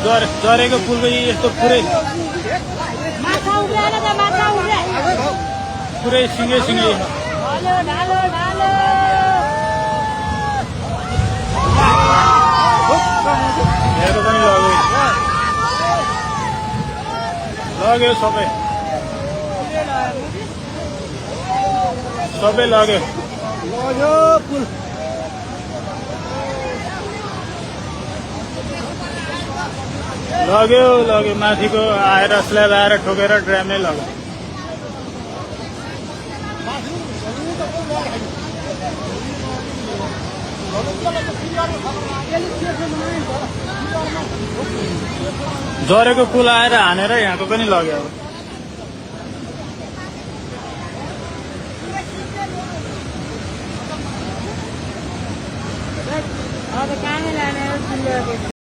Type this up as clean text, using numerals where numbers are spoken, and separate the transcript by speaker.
Speaker 1: झरेको पुलको यस्तो पुरै पुरै सिँगै हेर्नु पनि लग्यो सबै लग्यो पुल लग्यो माथिको आएर स्ल्याब आएर ठोकेर ड्राममै लग्यो झरेको पुल आएर हानेर यहाँको पनि लग्यो
Speaker 2: अब कहाँ लाने